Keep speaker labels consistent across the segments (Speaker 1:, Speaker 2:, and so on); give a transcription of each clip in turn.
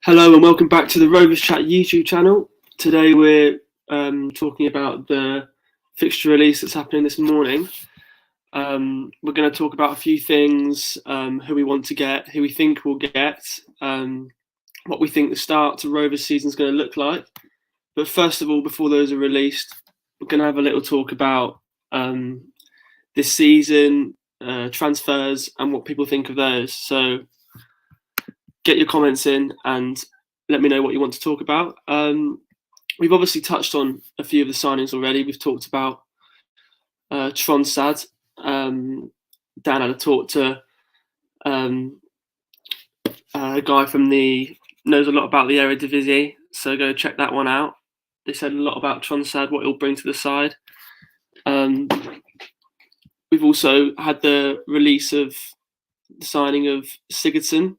Speaker 1: Hello and welcome back to the Rovers Chat YouTube channel. Today we're talking about the fixture release that's happening this morning. We're going to talk about a few things, who we want to get, who we think we'll get, what we think the start to Rovers season is going to look like. But first of all, before those are released, we're going to have a little talk about this season, transfers and what people think of those. So get your comments in and let me know what you want to talk about. We've obviously touched on a few of the signings already. We've talked about Tronsad. Dan had a talk to a guy from knows a lot about the Eredivisie, so go check that one out. They said a lot about Tronsad, what he'll bring to the side. We've also had the release of the signing of Sigurdsson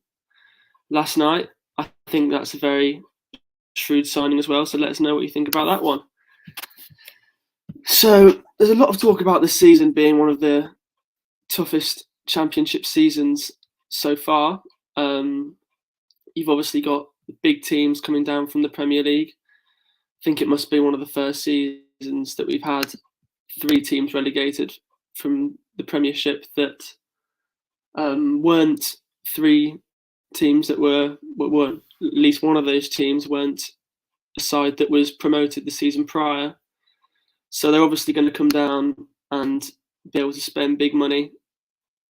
Speaker 1: last night. I think that's a very shrewd signing as well, so let us know what you think about that one. So there's a lot of talk about this season being one of the toughest championship seasons so far. You've obviously got the big teams coming down from the Premier League. I think it must be one of the first seasons that we've had 3 teams relegated from the Premiership that weren't 3 teams that were at least one of those teams weren't a side that was promoted the season prior. So they're obviously going to come down and be able to spend big money,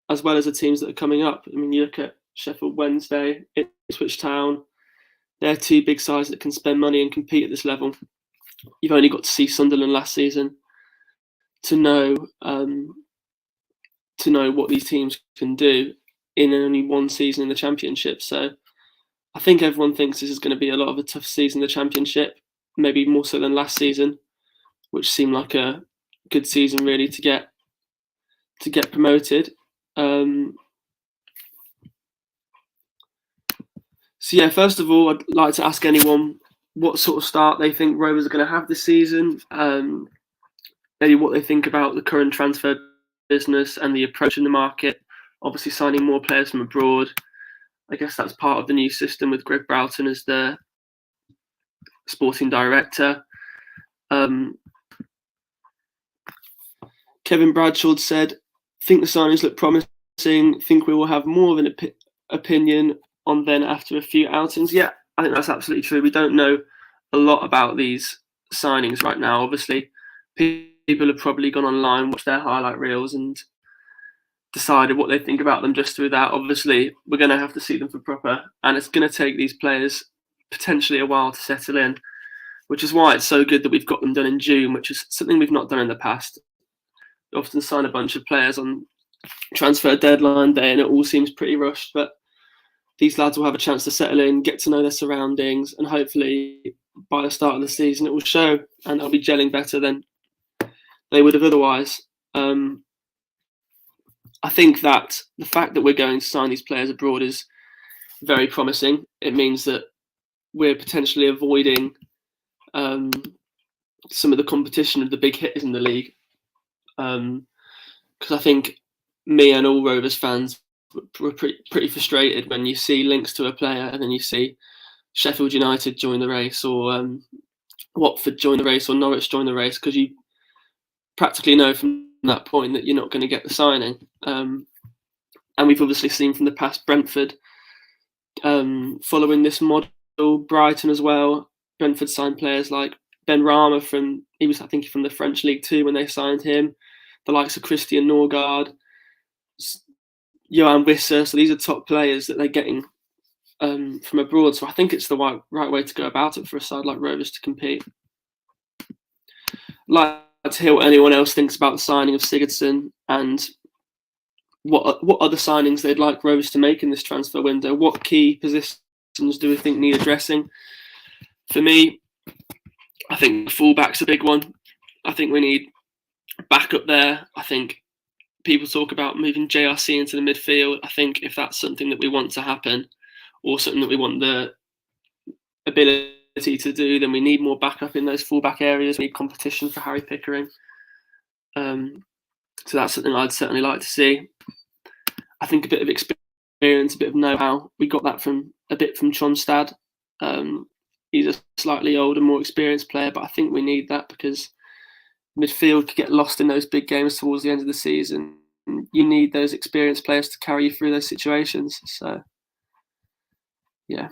Speaker 1: as well as the teams that are coming up. I mean, you look at Sheffield Wednesday, Ipswich Town, they're 2 big sides that can spend money and compete at this level. You've only got to see Sunderland last season to know what these teams can do in only one season in the Championship. So I think everyone thinks this is going to be a lot of a tough season in the Championship, maybe more so than last season, which seemed like a good season really to get promoted. So yeah, first of all, I'd like to ask anyone what sort of start they think Rovers are going to have this season, maybe what they think about the current transfer business and the approach in the market. Obviously signing more players from abroad. I guess that's part of the new system with Greg Broughton as the sporting director. Kevin Bradshaw said, think the signings look promising, think we will have more of an opinion on them after a few outings. Yeah, I think that's absolutely true. We don't know a lot about these signings right now. Obviously, people have probably gone online, watched their highlight reels and decided what they think about them just through that. Obviously, we're going to have to see them for proper, and it's going to take these players potentially a while to settle in, which is why it's so good that we've got them done in June, which is something we've not done in the past. We often sign a bunch of players on transfer deadline day and it all seems pretty rushed, but these lads will have a chance to settle in, get to know their surroundings, and hopefully by the start of the season it will show and they'll be gelling better than they would have otherwise. I think that the fact that we're going to sign these players abroad is very promising. It means that we're potentially avoiding some of the competition of the big hitters in the league. Because I think me and all Rovers fans were pretty frustrated when you see links to a player and then you see Sheffield United join the race, or Watford join the race, or Norwich join the race, because you practically know from that point that you're not going to get the signing. And we've obviously seen from the past Brentford following this model, Brighton as well. Brentford signed players like Ben Rama from the French League 2 when they signed him. The likes of Christian Norgard, Johan Wissa. So these are top players that they're getting from abroad. So I think it's the right way to go about it for a side like Rovers to compete. I'd like to hear what anyone else thinks about the signing of Sigurdsson, and what other signings they'd like Rovers to make in this transfer window. What key positions do we think need addressing? For me, I think fullback's a big one. I think we need backup there. I think people talk about moving JRC into the midfield. I think if that's something that we want to happen, or something that we want the ability to do, then we need more backup in those fullback areas. We need competition for Harry Pickering. So that's something I'd certainly like to see. I think a bit of experience, a bit of know-how. We got that from Tronstad. He's a slightly older, more experienced player, but I think we need that because midfield could get lost in those big games towards the end of the season. You need those experienced players to carry you through those situations. So, yeah.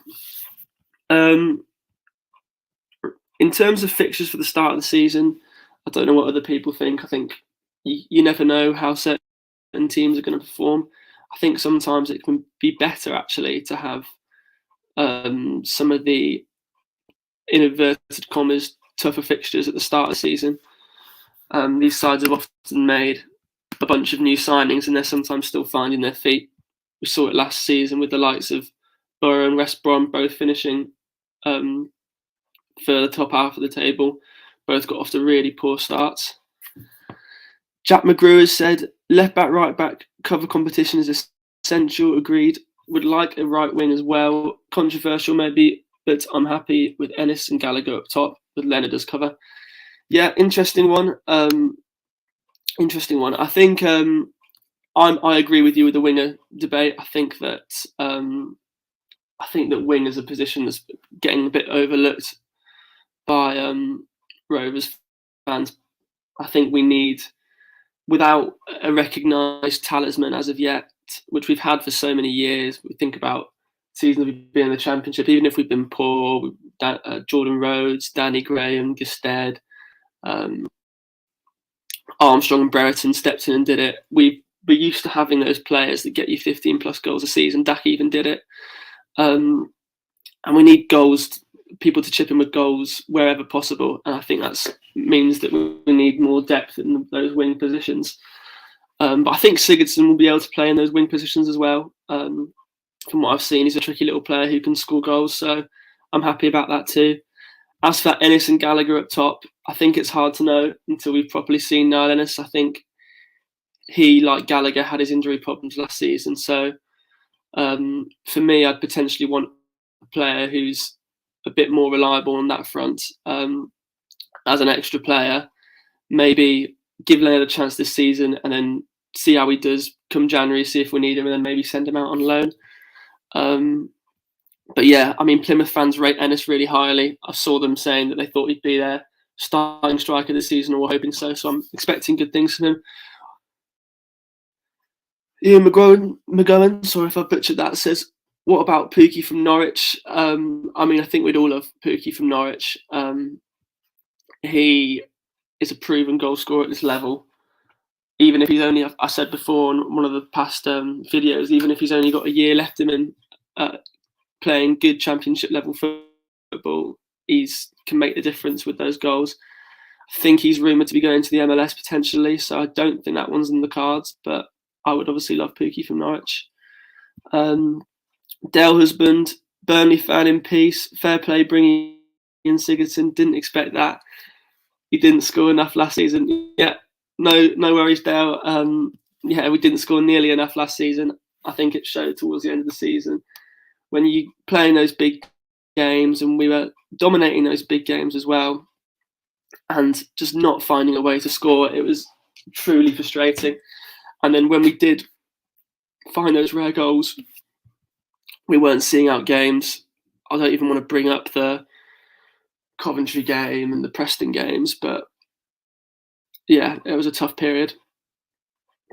Speaker 1: In terms of fixtures for the start of the season, I don't know what other people think. I think you never know how certain teams are going to perform. I think sometimes it can be better actually to have some of the, in inverted commas, tougher fixtures at the start of the season. These sides have often made a bunch of new signings and they're sometimes still finding their feet. We saw it last season with the likes of Borough and West Brom both finishing further top half of the table. Both got off to really poor starts. Jack McGrew has said, left back, right back, cover competition is essential, agreed. Would like a right wing as well. Controversial maybe, but I'm happy with Ennis and Gallagher up top with Leonard as cover. Yeah, interesting one. I think I agree with you with the winger debate. I think that wing is a position that's getting a bit overlooked by Rovers fans. I think we need, without a recognised talisman as of yet, which we've had for so many years. We think about seasons we've been in the Championship, even if we've been poor. Jordan Rhodes, Danny Graham, Gusted, Armstrong and Brereton stepped in and did it. We're used to having those players that get you 15 plus goals a season. Dak even did it. And we need goals, people to chip in with goals wherever possible. And I think that means that we need more depth in those wing positions. But I think Sigurdsson will be able to play in those wing positions as well. From what I've seen, he's a tricky little player who can score goals. So I'm happy about that too. As for Ennis and Gallagher up top, I think it's hard to know until we've properly seen Niall Ennis. I think he, like Gallagher, had his injury problems last season. So for me, I'd potentially want a player who's a bit more reliable on that front. As an extra player, maybe give Leonard a chance this season and then see how he does come January, see if we need him, and then maybe send him out on loan. But yeah, I mean, Plymouth fans rate Ennis really highly. I saw them saying that they thought he'd be their starting striker this season, or were hoping so. So I'm expecting good things from him. Ian McGowan, sorry if I butchered that, says, what about Pukki from Norwich? I mean, I think we'd all love Pukki from Norwich. He is a proven goal scorer at this level. Even if he's only, I said before on one of the past videos, even if he's only got a year left in him playing good Championship level football, he can make the difference with those goals. I think he's rumoured to be going to the MLS potentially, so I don't think that one's in the cards, but I would obviously love Pukki from Norwich. Dale Husband, Burnley fan in peace, fair play bringing in Sigurdsson, didn't expect that. He didn't score enough last season. Yeah, no worries, Dale. We didn't score nearly enough last season. I think it showed towards the end of the season. When you playing those big games, and we were dominating those big games as well, and just not finding a way to score, it was truly frustrating. And then when we did find those rare goals, we weren't seeing out games. I don't even want to bring up the Coventry game and the Preston games, but yeah, it was a tough period.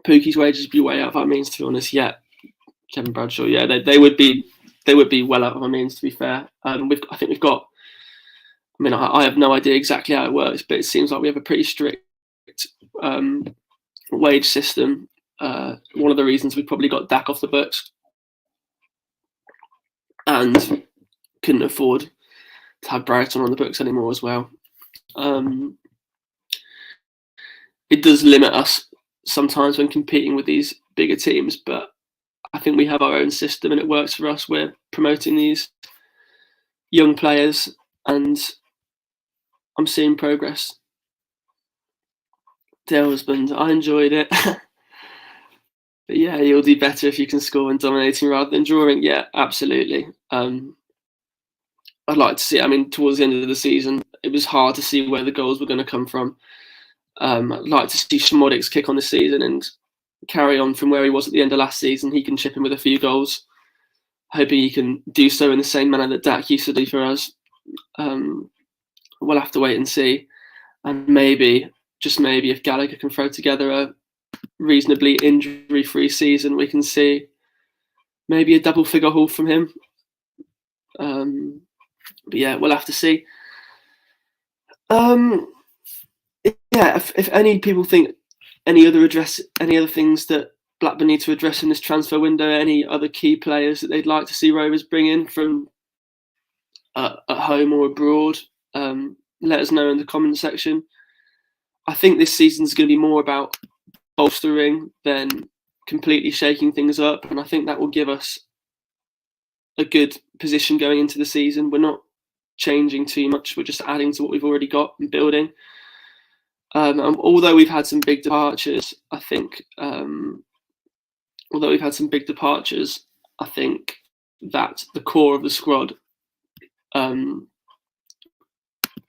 Speaker 1: Pookie's wages would be way out of our means, to be honest. Yeah, Kevin Bradshaw. Yeah, they would be well out of our means, to be fair. I think we've got. I mean, I have no idea exactly how it works, but it seems like we have a pretty strict wage system. One of the reasons we probably got Dak off the books and couldn't afford to have Brighton on the books anymore as well. It does limit us sometimes when competing with these bigger teams, but I think we have our own system and it works for us. We're promoting these young players and I'm seeing progress. Dear husband, I enjoyed it. But yeah, you'll do better if you can score when dominating rather than drawing. Yeah, absolutely. I'd like to see. I mean, towards the end of the season, it was hard to see where the goals were going to come from. I'd like to see Schmodix kick on this season and carry on from where he was at the end of last season. He can chip in with a few goals. Hoping he can do so in the same manner that Dak used to do for us. We'll have to wait and see. And maybe, just maybe, if Gallagher can throw together a reasonably injury-free season, we can see maybe a double-figure haul from him. But yeah, we'll have to see. Yeah, if any people think any other things that Blackburn need to address in this transfer window, any other key players that they'd like to see Rovers bring in from at home or abroad, let us know in the comment section. I think this season's going to be more about bolstering than completely shaking things up, and I think that will give us a good position going into the season. We're not changing too much, we're just adding to what we've already got and building. Although we've had some big departures, I think that the core of the squad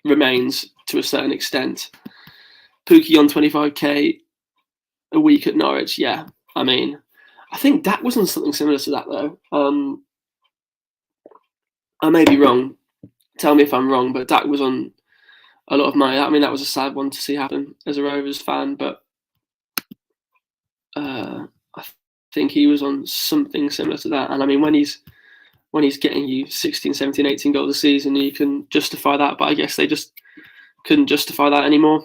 Speaker 1: remains to a certain extent. Pookie on 25k a week at Norwich, yeah. I mean, I think Dak was on something similar to that though. I may be wrong. Tell me if I'm wrong, but Dak was on a lot of money. I mean, that was a sad one to see happen as a Rovers fan, but I think he was on something similar to that. And I mean, when he's getting you 16, 17, 18 goals a season, you can justify that, but I guess they just couldn't justify that anymore.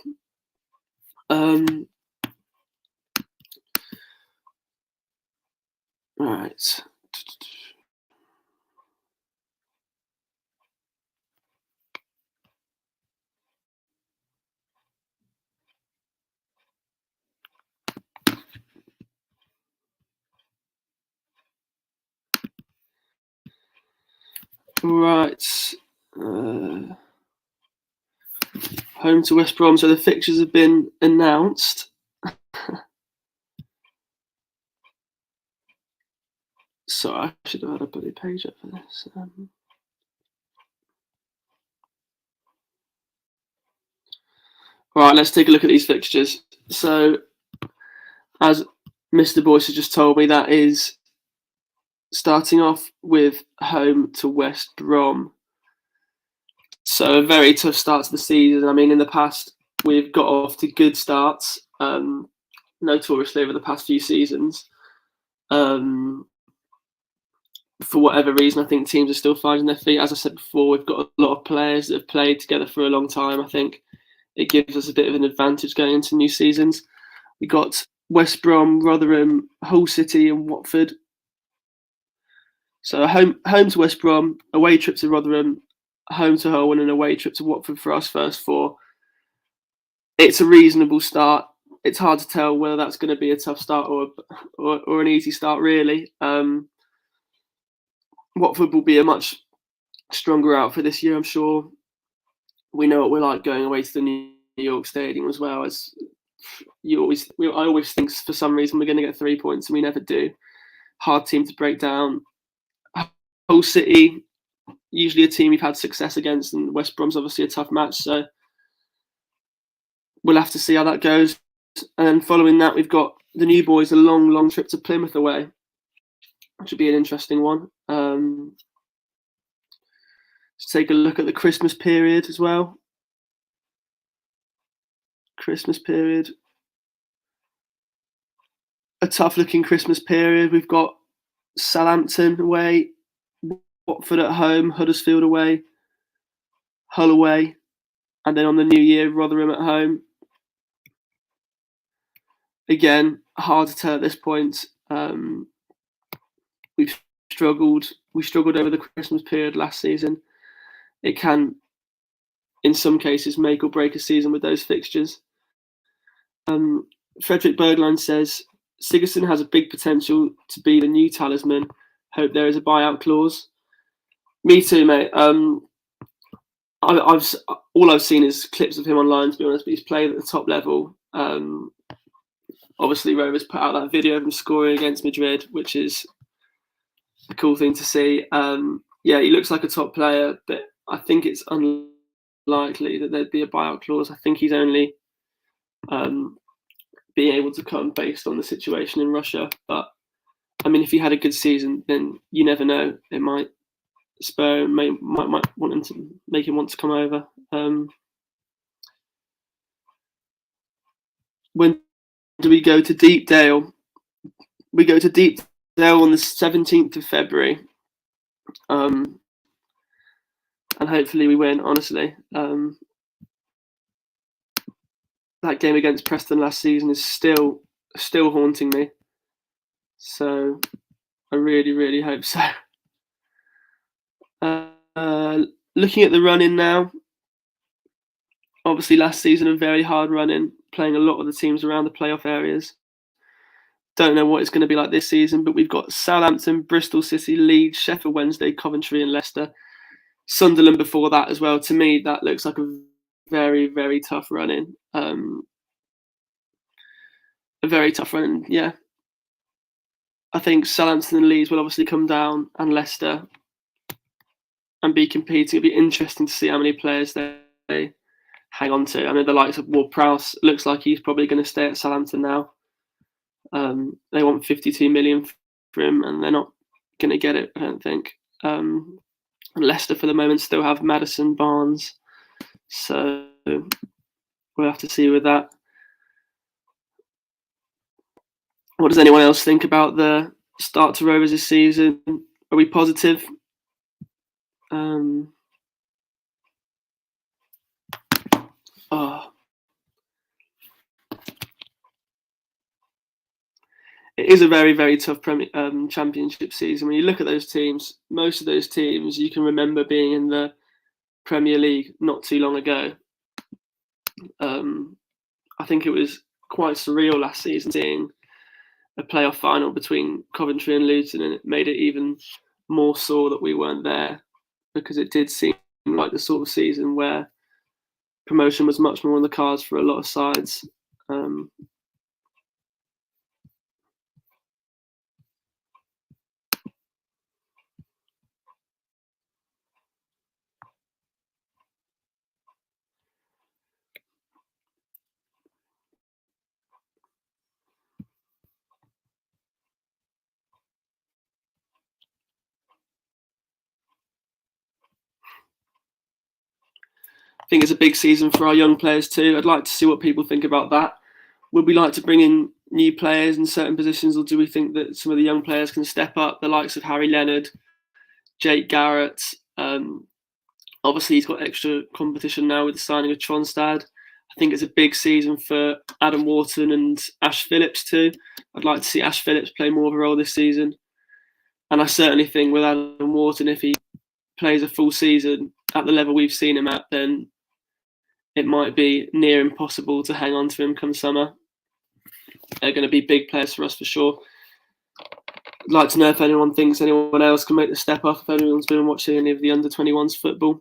Speaker 1: Right. Right. Home to West Brom. So the fixtures have been announced. So I should have had a bloody page up for this. Right, let's take a look at these fixtures. So, as Mr. Boyce has just told me, that is starting off with home to West Brom. So a very tough start to the season. I mean, in the past, we've got off to good starts, notoriously over the past few seasons. For whatever reason, I think teams are still finding their feet. As I said before, we've got a lot of players that have played together for a long time. I think it gives us a bit of an advantage going into new seasons. We got West Brom, Rotherham, Hull City and Watford. So home to West Brom, away trip to Rotherham, home to Hull and an away trip to Watford for us first four. It's a reasonable start. It's hard to tell whether that's going to be a tough start or an easy start, really. Watford will be a much stronger outfit this year, I'm sure. We know what we're like going away to the New York Stadium as well. As I always think for some reason we're going to get 3 points and we never do. Hard team to break down. Hull City, usually a team we've had success against, and West Brom's obviously a tough match, so we'll have to see how that goes. And then following that, we've got the new boys, a long trip to Plymouth away, which would be an interesting one. Let's take a look at the Christmas period as well. Christmas period. A tough looking Christmas period. We've got Southampton away, Watford at home, Huddersfield away, Hull away, and then on the New Year, Rotherham at home. Again, hard to tell at this point. We've struggled. We struggled over the Christmas period last season. It can, in some cases, make or break a season with those fixtures. Frederick Bergline says Sigurdsson has a big potential to be the new talisman. Hope there is a buyout clause. Me too, mate. I've all I've seen is clips of him online, to be honest. But he's played at the top level. Obviously, Rovers put out that video of him scoring against Madrid, which is a cool thing to see. Yeah, he looks like a top player, but I think it's unlikely that there'd be a buyout clause. I think he's only being able to come based on the situation in Russia. But I mean, if he had a good season, then you never know. It might spur might want him to make him want to come over. When do we go to Deepdale? We go to Deepdale on the 17th of February. And hopefully we win, honestly. That game against Preston last season is still haunting me. So I really hope so. Looking at the run-in now. Obviously last season a very hard run-in, playing a lot of the teams around the playoff areas. Don't know what it's going to be like this season, but we've got Southampton, Bristol City, Leeds, Sheffield Wednesday, Coventry and Leicester. Sunderland before that as well. To me, that looks like a very tough run-in. A very tough run-in, yeah. I think Southampton and Leeds will obviously come down, and Leicester, and be competing. It'll be interesting to see how many players they hang on to. I mean, the likes of Ward-Prowse looks like he's probably going to stay at Southampton now. They want 52 million for him, and they're not going to get it, I don't think. And Leicester, for the moment, still have Maddison, Barnes, so we'll have to see with that. What does anyone else think about the start to Rovers this season? Are we positive? It is a very tough championship season. When you look at those teams, most of those teams you can remember being in the Premier League not too long ago. I think it was quite surreal last season seeing a playoff final between Coventry and Luton, and it made it even more sore that we weren't there, because it did seem like the sort of season where promotion was much more on the cards for a lot of sides. I think it's a big season for our young players too. I'd like to see what people think about that. Would we like to bring in new players in certain positions, or do we think that some of the young players can step up? The likes of Harry Leonard, Jake Garrett. Obviously, he's got extra competition now with the signing of Tronstad. I think it's a big season for Adam Wharton and Ash Phillips too. I'd like to see Ash Phillips play more of a role this season. And I certainly think with Adam Wharton, if he plays a full season at the level we've seen him at, then it might be near impossible to hang on to him come summer. They're going to be big players for us for sure. I'd like to know if anyone thinks anyone else can make the step up, if anyone's been watching any of the under-21s football.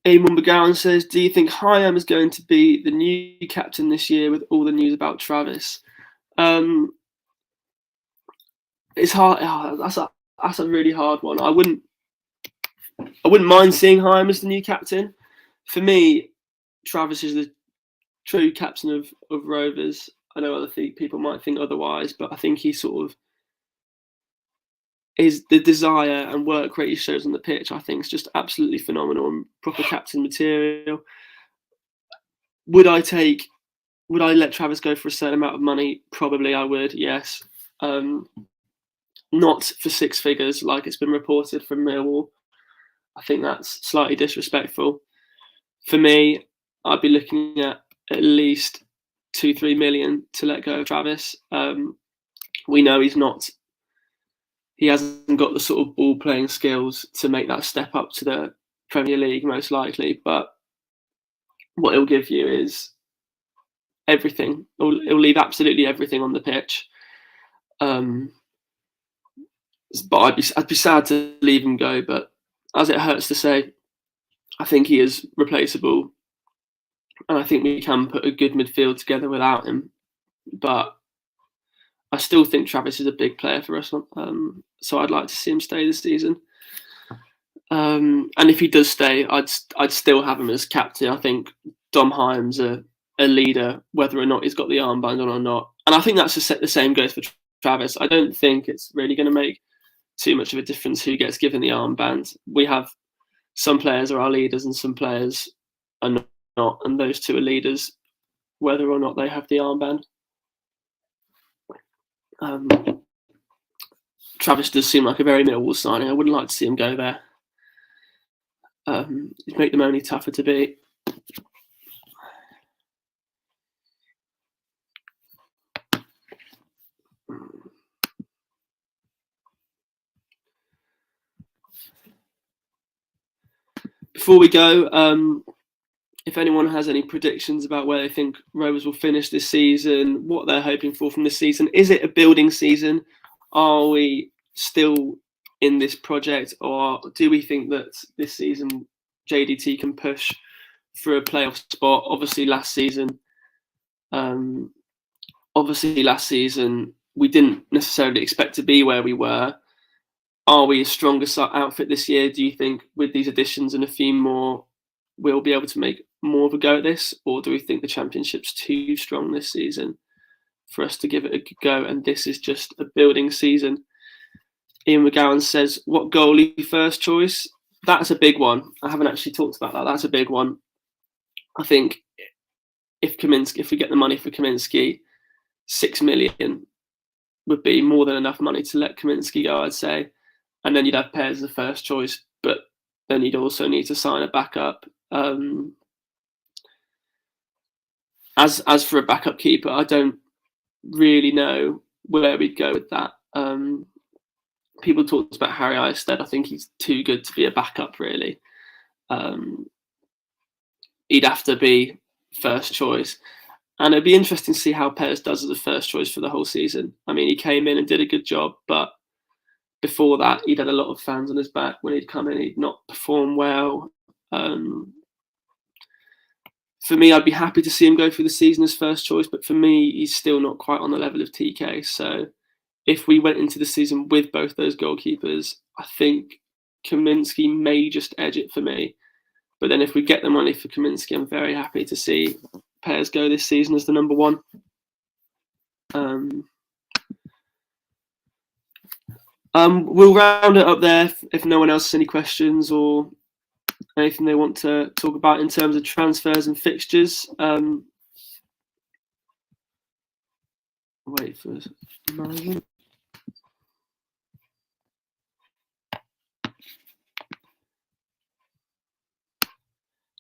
Speaker 1: Eamon McGowan says, do you think Hyam is going to be the new captain this year with all the news about Travis? It's hard. That's a really hard one. I wouldn't mind seeing Hyam as the new captain. For me, Travis is the true captain of Rovers. I know other people might think otherwise, but I think he sort of is the desire and work rate he shows on the pitch. I think is just absolutely phenomenal and proper captain material. Would I let Travis go for a certain amount of money? Probably I would, yes. Not for six figures like it's been reported from Millwall. I think that's slightly disrespectful. For me, I'd be looking at least 2-3 million to let go of Travis. We know he hasn't got the sort of ball playing skills to make that step up to the Premier League, most likely. But what he'll give you is everything. He'll leave absolutely everything on the pitch. But I'd be sad to leave him go. But as it hurts to say, I think he is replaceable, and I think we can put a good midfield together without him. But I still think Travis is a big player for us, so I'd like to see him stay this season. And if he does stay, I'd still have him as captain. I think Dom Hyam's a leader, whether or not he's got the armband on or not. And I think that's the same goes for Travis. I don't think it's really going to make too much of a difference who gets given the armband. We have some players are our leaders and some players are not, and those two are leaders, whether or not they have the armband. Travis does seem like a very Millwall signing. I wouldn't like to see him go there. It'd make them only tougher to beat. Before we go, if anyone has any predictions about where they think Rovers will finish this season, what they're hoping for from this season, is it a building season? Are we still in this project, or do we think that this season JDT can push for a playoff spot? Obviously, last season we didn't necessarily expect to be where we were. Are we a stronger outfit this year? Do you think with these additions and a few more, we'll be able to make more of a go at this? Or do we think the Championship's too strong this season for us to give it a go, and this is just a building season? Ian McGowan says, what goalie first choice? That's a big one. I haven't actually talked about that. That's a big one. I think if we get the money for Kaminsky, 6 million would be more than enough money to let Kaminsky go, I'd say. And then you'd have Pears as the first choice, but then you'd also need to sign a backup. As for a backup keeper, I don't really know where we'd go with that. People talked about Harry Isted. I think he's too good to be a backup, really. He'd have to be first choice. And it'd be interesting to see how Pears does as a first choice for the whole season. I mean, he came in and did a good job, but before that, he'd had a lot of fans on his back. When he'd come in, he'd not perform well. For me, I'd be happy to see him go through the season as first choice, but for me, he's still not quite on the level of TK. So if we went into the season with both those goalkeepers, I think Kaminsky may just edge it for me. But then if we get the money for Kaminsky, I'm very happy to see Pears go this season as the number one. We'll round it up there if no one else has any questions or anything they want to talk about in terms of transfers and fixtures. Wait for a moment.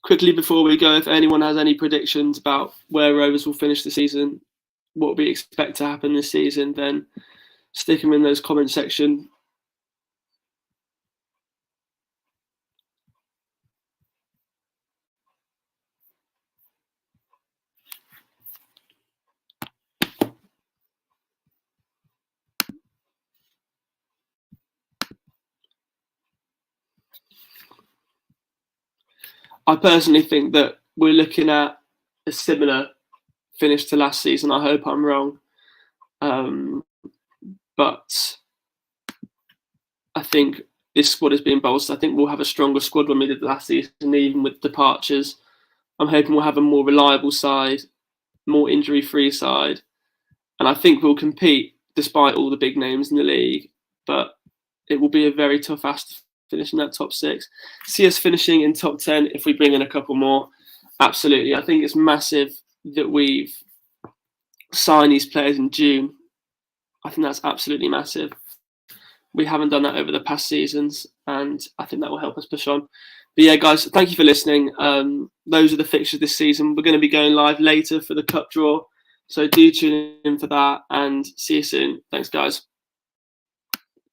Speaker 1: Quickly before we go, if anyone has any predictions about where Rovers will finish the season, what we expect to happen this season, then stick them in those comment section. I personally think that we're looking at a similar finish to last season. I hope I'm wrong. But I think this squad is being bolstered. I think we'll have a stronger squad when we did last season, even with departures. I'm hoping we'll have a more reliable side, more injury-free side, and I think we'll compete despite all the big names in the league. But it will be a very tough ask to finish in that top 6. See us finishing in top 10 if we bring in a couple more. Absolutely. I think it's massive that we've signed these players in June. I think that's absolutely massive. We haven't done that over the past seasons, and I think that will help us push on. But yeah, guys, thank you for listening. Those are the fixtures this season. We're going to be going live later for the cup draw, so do tune in for that, and see you soon. Thanks, guys.